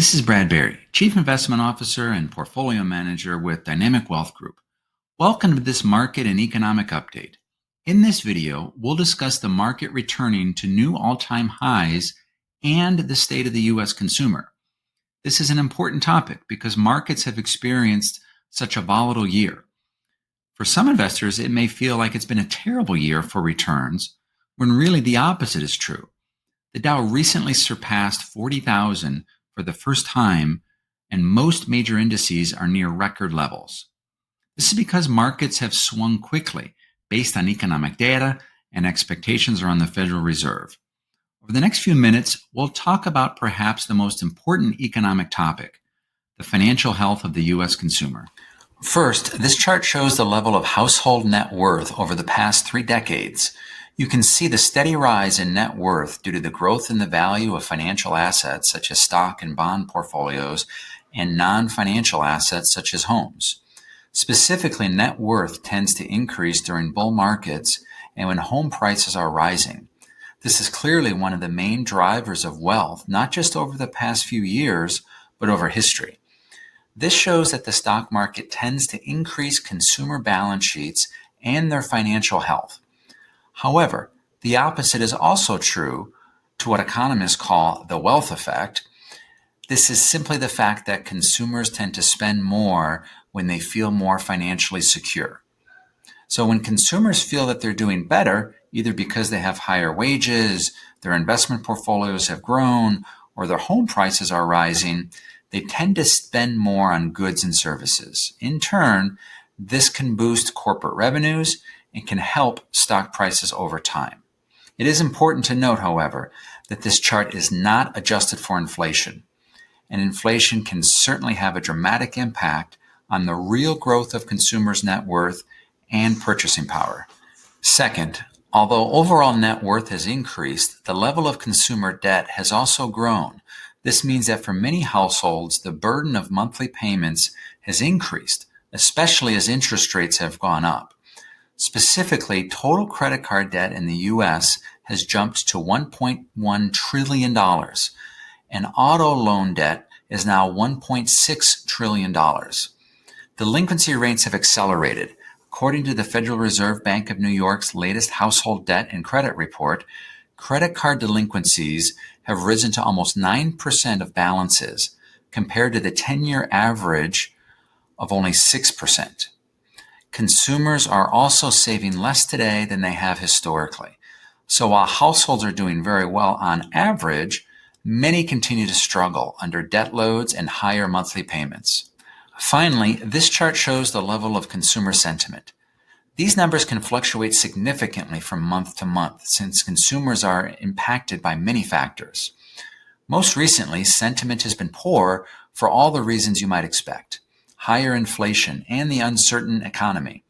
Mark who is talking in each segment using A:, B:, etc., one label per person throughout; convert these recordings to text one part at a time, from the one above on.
A: This is Brad Berry, Chief Investment Officer and Portfolio Manager with Dynamic Wealth Group. Welcome to this market and economic update. In this video, we'll discuss the market returning to new all-time highs and the state of the U.S. consumer. This is an important topic because markets have experienced such a volatile year. For some investors, it may feel like it's been a terrible year for returns, when really the opposite is true. The Dow recently surpassed 40,000 for the first time, and most major indices are near record levels. This is because markets have swung quickly based on economic data and expectations around the Federal Reserve. Over the next few minutes, we'll talk about perhaps the most important economic topic, the financial health of the U.S. consumer. First, this chart shows the level of household net worth over the past 3 decades. You can see the steady rise in net worth due to the growth in the value of financial assets such as stock and bond portfolios and non-financial assets such as homes. Specifically, net worth tends to increase during bull markets and when home prices are rising. This is clearly one of the main drivers of wealth, not just over the past few years, but over history. This shows that the stock market tends to increase consumer balance sheets and their financial health. However, the opposite is also true to what economists call the wealth effect. This is simply the fact that consumers tend to spend more when they feel more financially secure. So when consumers feel that they're doing better, either because they have higher wages, their investment portfolios have grown, or their home prices are rising, they tend to spend more on goods and services. In turn, this can boost corporate revenues and can help stock prices over time. It is important to note, however, that this chart is not adjusted for inflation, and inflation can certainly have a dramatic impact on the real growth of consumers' net worth and purchasing power. Second, although overall net worth has increased, the level of consumer debt has also grown. This means that for many households, the burden of monthly payments has increased, especially as interest rates have gone up. Specifically, total credit card debt in the U.S. has jumped to $1.1 trillion, and auto loan debt is now $1.6 trillion. Delinquency rates have accelerated. According to the Federal Reserve Bank of New York's latest household debt and credit report, credit card delinquencies have risen to almost 9% of balances, compared to the 10-year average of only 6%. Consumers are also saving less today than they have historically. So while households are doing very well on average, many continue to struggle under debt loads and higher monthly payments. Finally, this chart shows the level of consumer sentiment. These numbers can fluctuate significantly from month to month since consumers are impacted by many factors. Most recently, sentiment has been poor for all the reasons you might expect: higher inflation and the uncertain economy.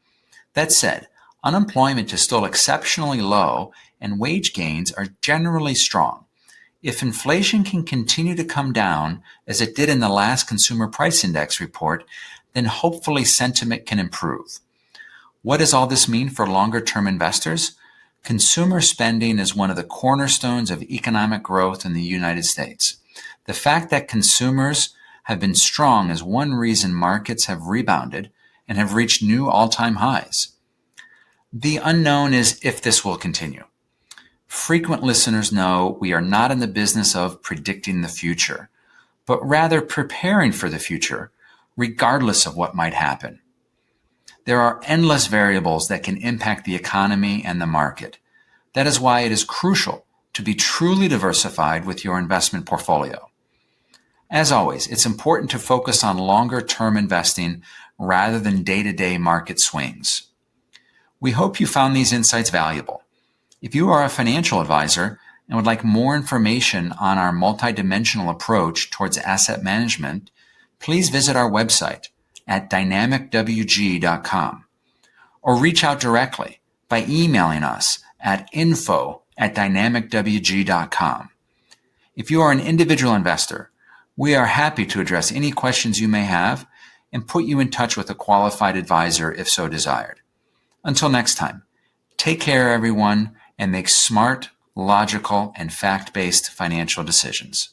A: That said, unemployment is still exceptionally low and wage gains are generally strong. If inflation can continue to come down, as it did in the last Consumer Price Index report, then hopefully sentiment can improve. What does all this mean for longer-term investors? Consumer spending is one of the cornerstones of economic growth in the United States. The fact that consumers have been strong is one reason markets have rebounded and have reached new all-time highs. The unknown is if this will continue. Frequent listeners know we are not in the business of predicting the future, but rather preparing for the future, regardless of what might happen. There are endless variables that can impact the economy and the market. That is why it is crucial to be truly diversified with your investment portfolio. As always, it's important to focus on longer-term investing rather than day-to-day market swings. We hope you found these insights valuable. If you are a financial advisor and would like more information on our multidimensional approach towards asset management, please visit our website at dynamicwg.com or reach out directly by emailing us at info@dynamicwg.com. If you are an individual investor, we are happy to address any questions you may have and put you in touch with a qualified advisor if so desired. Until next time, take care everyone and make smart, logical, and fact-based financial decisions.